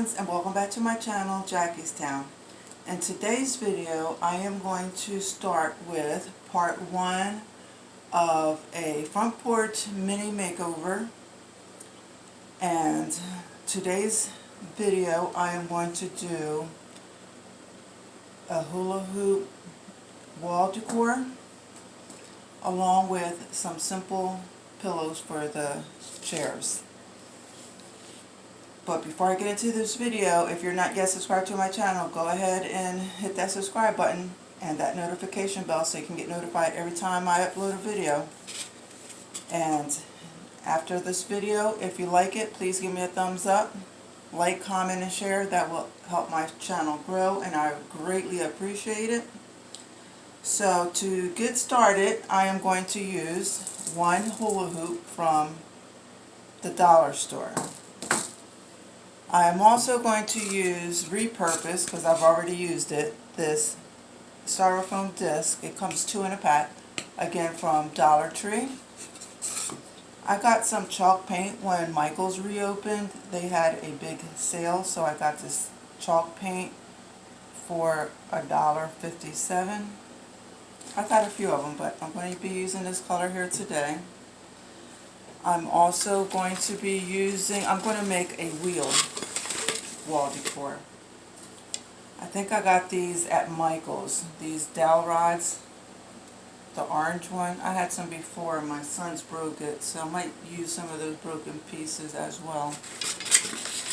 friends, and welcome back to my channel, Jackie's Town. In today's video I am going to start with part 1 of a front porch mini makeover, and today's video I am going to do a hula hoop wall decor along with some simple pillows for the chairs. But before I get into this video, if you're not yet subscribed to my channel, go ahead and hit that subscribe button and that notification bell so you can get notified every time I upload a video. And after this video, if you like it, please give me a thumbs up, like, comment, and share. That will help my channel grow, and I greatly appreciate it. So to get started, I am going to use one hula hoop from the dollar store. I am also going to repurpose, because I've already used it, this styrofoam disc. It comes 2 in a pack, again from Dollar Tree. I got some chalk paint when Michael's reopened. They had a big sale, so I got this chalk paint for $1.57. I got a few of them, but I'm going to be using this color here today. I'm also going to be I'm going to make a wheel wall decor. I think I got these at Michael's, these dowel rods, the orange one. I had some before, my son's broke it, so I might use some of those broken pieces as well.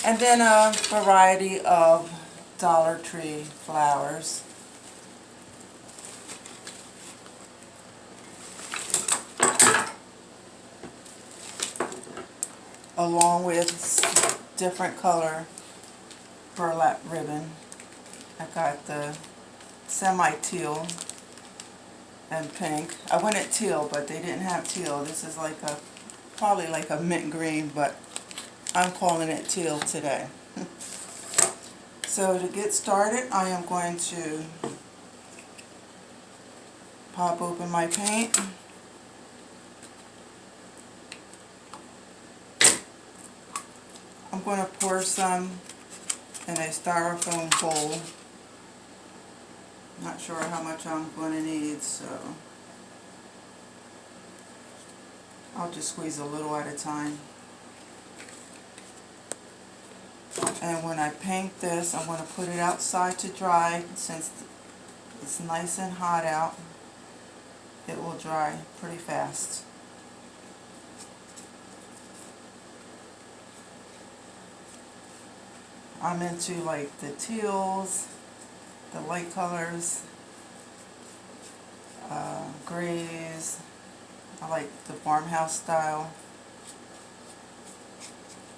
And then a variety of Dollar Tree flowers. Along with different color burlap ribbon. I got the semi-teal and pink. I wanted teal, but they didn't have teal. This is like probably like a mint green, but I'm calling it teal today. So to get started, I am going to pop open my paint. I'm going to pour some in a styrofoam bowl. Not sure how much I'm going to need, so I'll just squeeze a little at a time. And when I paint this, I'm going to put it outside to dry. Since it's nice and hot out, it will dry pretty fast. I'm into like the teals, the light colors, grays. I like the farmhouse style.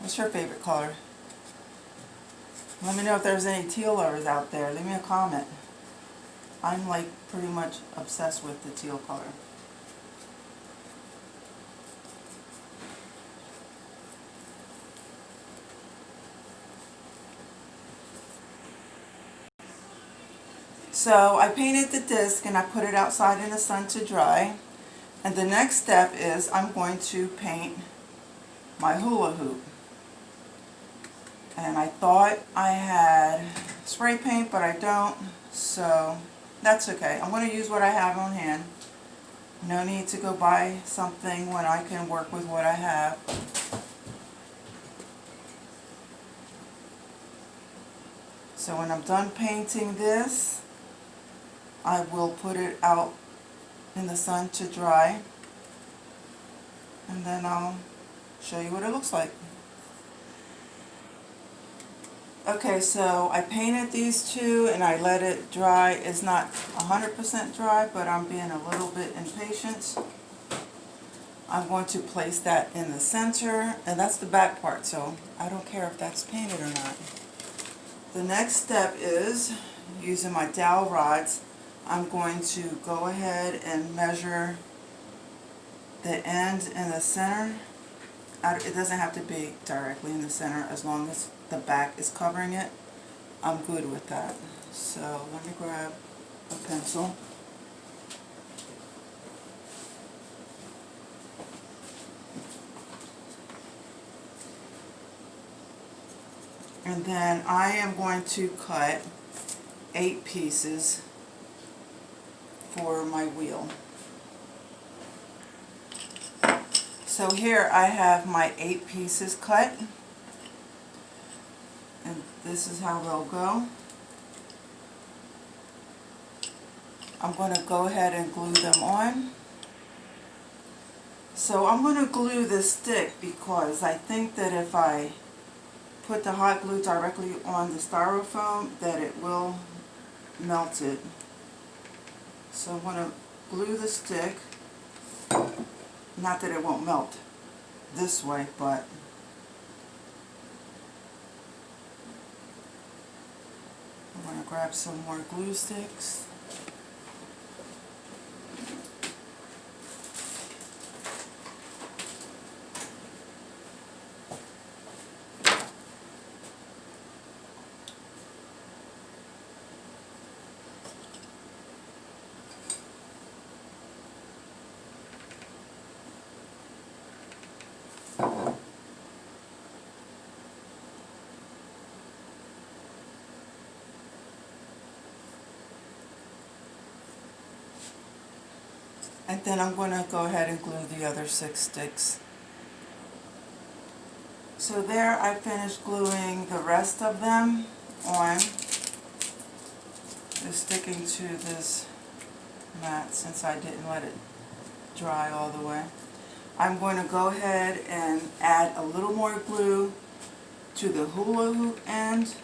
What's your favorite color? Let me know if there's any teal lovers out there. Leave me a comment. I'm like pretty much obsessed with the teal color. So I painted the disc and I put it outside in the sun to dry. And the next step is I'm going to paint my hula hoop. And I thought I had spray paint, but I don't, so that's okay. I'm going to use what I have on hand. No need to go buy something when I can work with what I have. So when I'm done painting this, I will put it out in the sun to dry, and then I'll show you what it looks like. Okay, so I painted these two and I let it dry. It's not 100% dry, but I'm being a little bit impatient. I'm going to place that in the center, and that's the back part, so I don't care if that's painted or not. The next step is using my dowel rods. I'm going to go ahead and measure the end in the center. It doesn't have to be directly in the center, as long as the back is covering it. I'm good with that. So let me grab a pencil. And then I am going to cut 8 pieces for my wheel. So here I have my 8 pieces cut, and this is how they'll go. I'm going to go ahead and glue them on. So I'm going to glue this stick because I think that if I put the hot glue directly on the styrofoam that it will melt it. So I'm going to glue the stick, not that it won't melt this way, but I'm going to grab some more glue sticks. And then I'm going to go ahead and glue the other 6 sticks. So there I finished gluing the rest of them on. Just sticking to this mat since I didn't let it dry all the way. I'm going to go ahead and add a little more glue to the hula hoop end.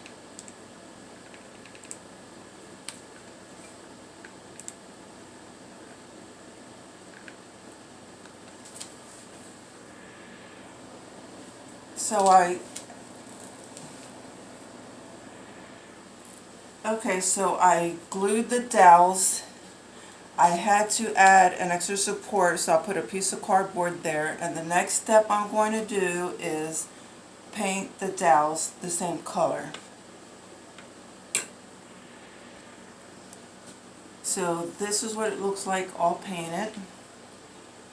So I glued the dowels. I had to add an extra support, so I put a piece of cardboard there, and the next step I'm going to do is paint the dowels the same color. So this is what it looks like all painted,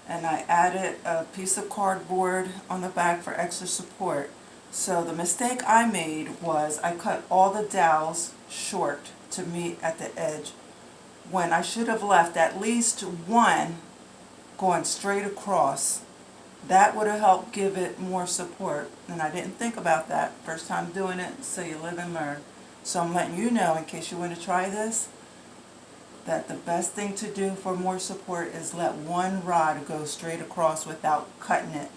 and I added a piece of cardboard on the back for extra support. So the mistake I made was I cut all the dowels short to meet at the edge, when I should have left at least one going straight across. That would have helped give it more support, and I didn't think about that first time doing it, so you live and learn. So I'm letting you know, in case you want to try this, that the best thing to do for more support is let one rod go straight across without cutting it.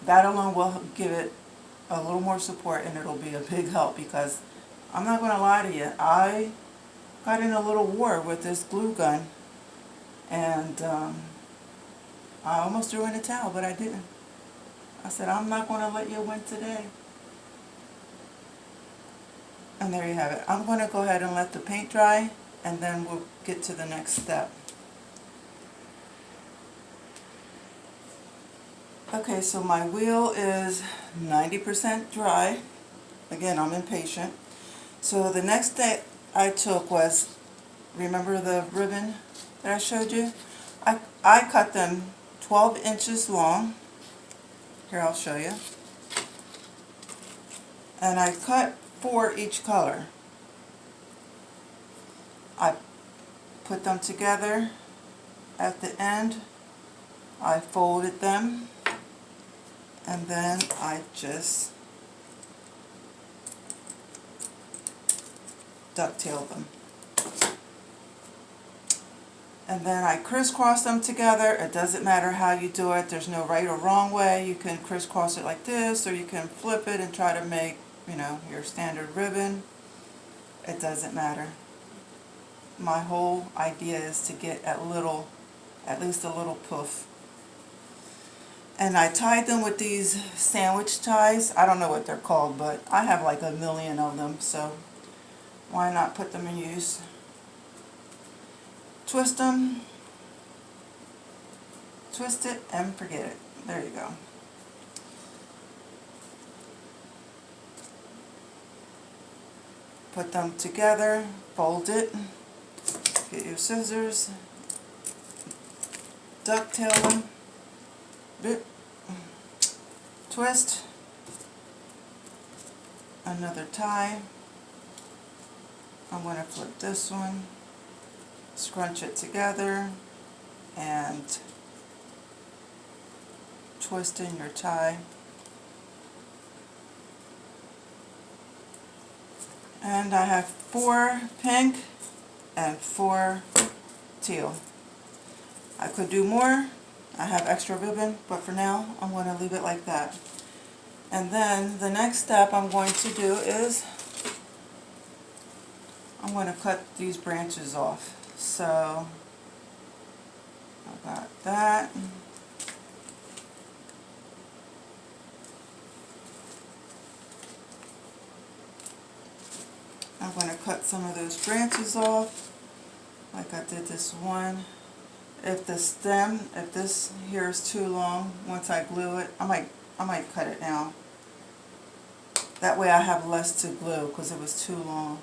That alone will give it a little more support, and it'll be a big help, because I'm not going to lie to you, I got in a little war with this glue gun, and I almost threw in a towel, but I didn't. I said, I'm not going to let you win today. And there you have it. I'm going to go ahead and let the paint dry, and then we'll get to the next step. Okay, so my wheel is 90% dry. Again, I'm impatient. So the next step I took was, remember the ribbon that I showed you? I cut them 12 inches long. Here, I'll show you. And I cut 4 each color. I put them together at the end. I folded them, and then I just ducktailed them. And then I crisscross them together. It doesn't matter how you do it. There's no right or wrong way. You can crisscross it like this, or you can flip it and try to make, your standard ribbon. It doesn't matter. My whole idea is to get at least a little poof. And I tied them with these sandwich ties. I don't know what they're called, but I have like a million of them, so why not put them in use? Twist them, twist it, and forget it. There you go. Put them together, fold it, get your scissors, ducktail them, twist, another tie. I'm going to flip this one, scrunch it together, and twist in your tie. And I have 4 pink and 4 teal. I could do more. I have extra ribbon, but for now I'm going to leave it like that. And then the next step I'm going to do is I'm going to cut these branches off. So I got that. I'm going to cut some of those branches off like I did this one. If the stem, if this here is too long, once I glue it, I might cut it now. That way I have less to glue because it was too long.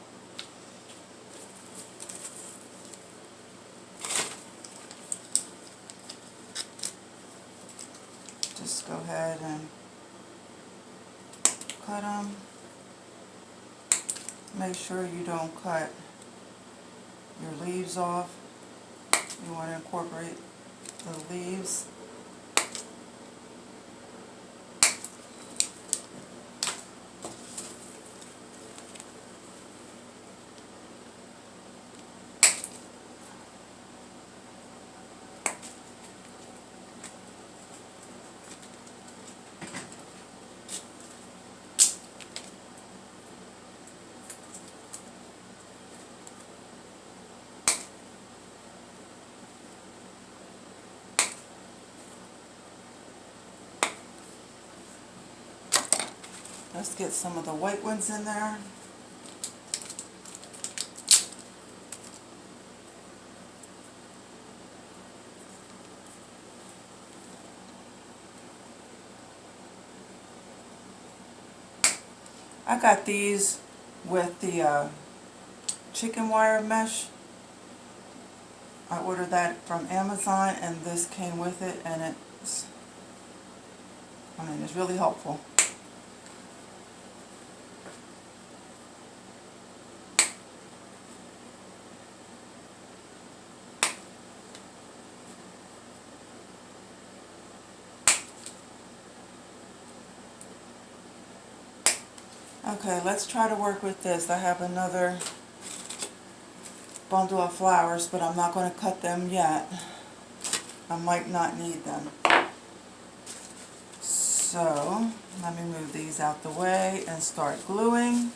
Just go ahead and cut them. Make sure you don't cut your leaves off. You want to incorporate the leaves. Let's get some of the white ones in there. I got these with the chicken wire mesh. I ordered that from Amazon and this came with it, and it's really helpful. Okay, let's try to work with this. I have another bundle of flowers, but I'm not going to cut them yet. I might not need them. So, let me move these out the way and start gluing.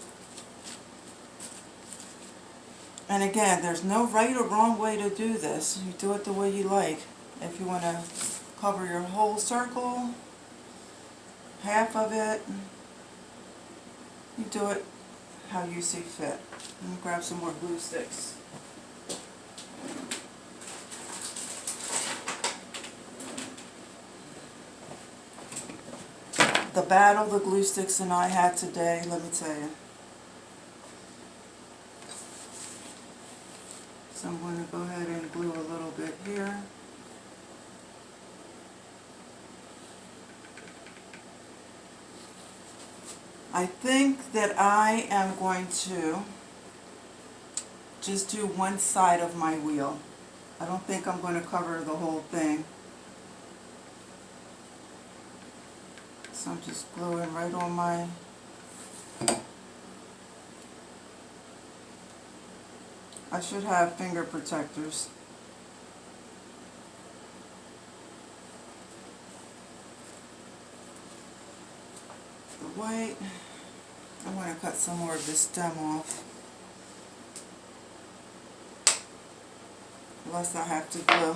And again, there's no right or wrong way to do this. You do it the way you like. If you want to cover your whole circle, half of it, you do it how you see fit. I'm going to grab some more glue sticks. The battle the glue sticks and I had today, let me tell you. So I'm going to go ahead and glue a little bit here. I think that I am going to just do one side of my wheel. I don't think I'm going to cover the whole thing. So I'm just gluing right on my I should have finger protectors. The white. I'm going to cut some more of this stem off. Unless I have to glue.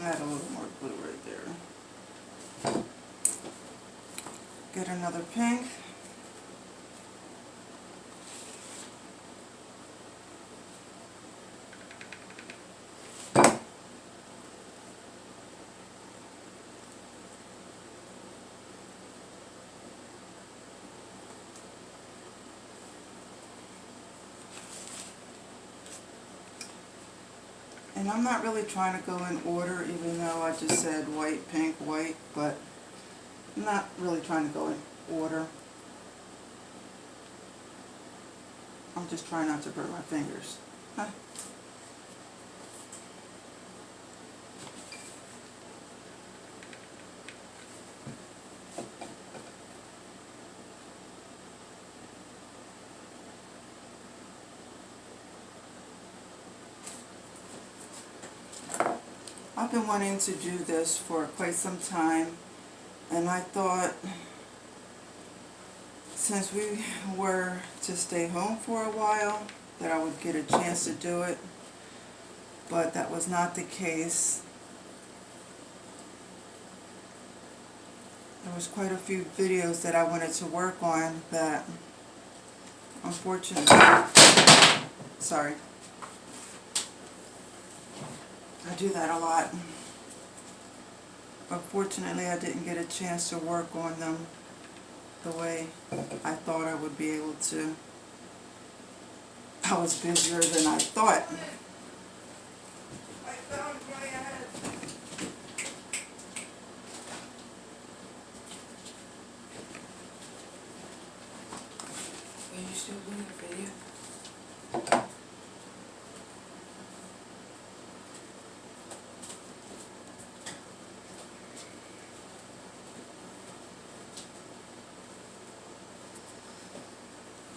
Add a little more glue right there. Get another pink. And I'm not really trying to go in order, even though I just said white, pink, white, but I'm not really trying to go in order. I'm just trying not to burn my fingers. Huh. I've been wanting to do this for quite some time, and I thought since we were to stay home for a while that I would get a chance to do it, but that was not the case. There was quite a few videos that I wanted to work on that unfortunately, sorry, I do that a lot. Unfortunately, I didn't get a chance to work on them the way I thought I would be able to. I was busier than I thought. Are you still doing the video?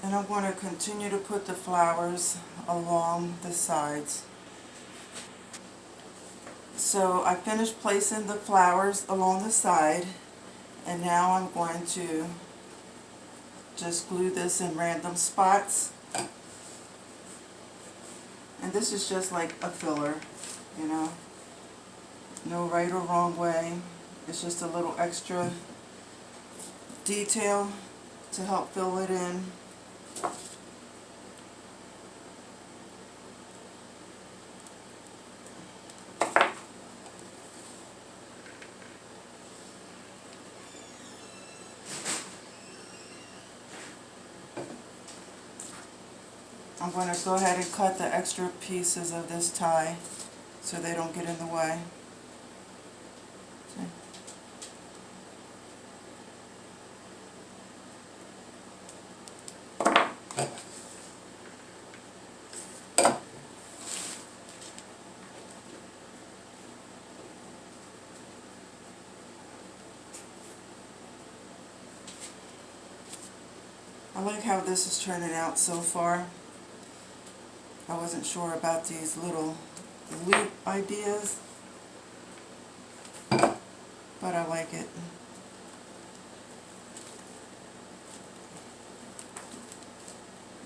And I'm going to continue to put the flowers along the sides. So I finished placing the flowers along the side, and now I'm going to just glue this in random spots. And this is just like a filler, you know, no right or wrong way. It's just a little extra detail to help fill it in. I'm going to go ahead and cut the extra pieces of this tie so they don't get in the way. See? I like how this is turning out so far. I wasn't sure about these little loop ideas, but I like it.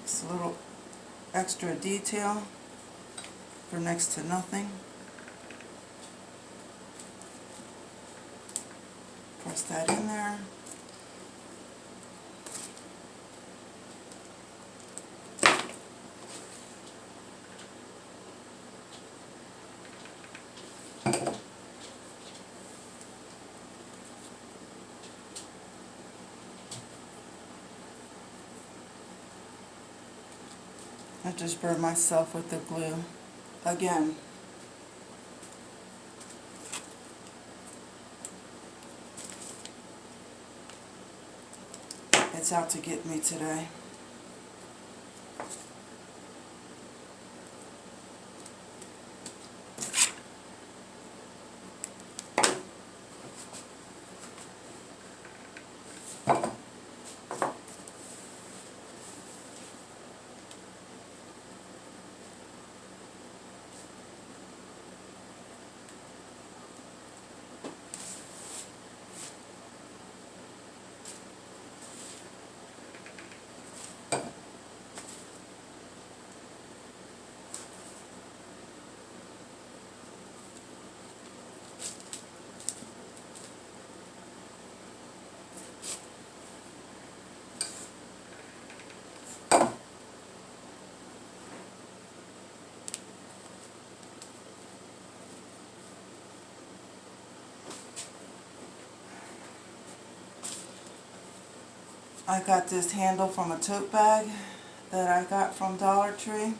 It's a little extra detail for next to nothing. Press that in there. I just burned myself with the glue again. It's out to get me today. I got this handle from a tote bag that I got from Dollar Tree.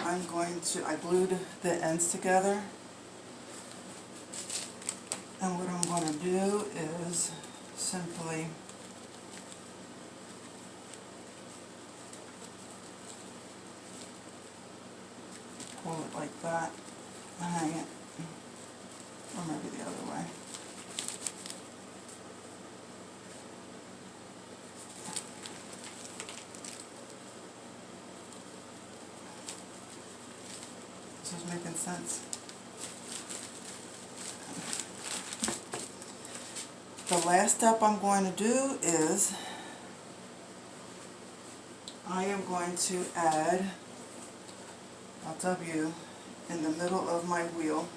I glued the ends together. And what I'm going to do is simply pull it like that and hang it, or maybe the other way. This is making sense. The last step I'm going to do is I am going to add a W in the middle of my wheel.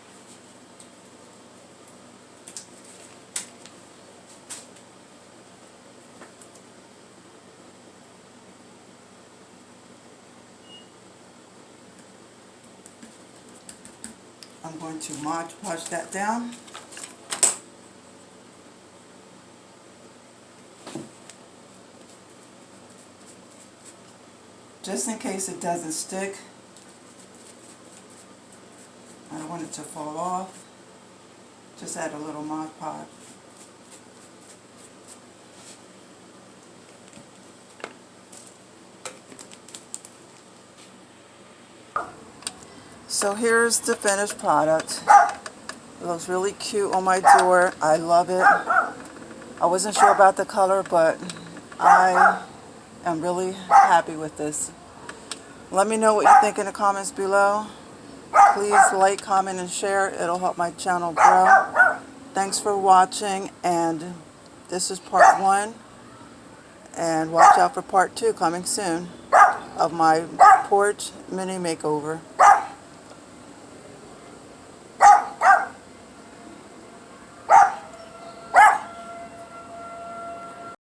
I'm going to Mod Podge that down. Just in case it doesn't stick. I don't want it to fall off. Just add a little Mod Podge. So here's the finished product. It looks really cute on my door. I love it. I wasn't sure about the color, but I am really happy with this. Let me know what you think in the comments below. Please like, comment, and share. It'll help my channel grow. Thanks for watching, and this is part 1. And watch out for part 2 coming soon of my porch mini makeover.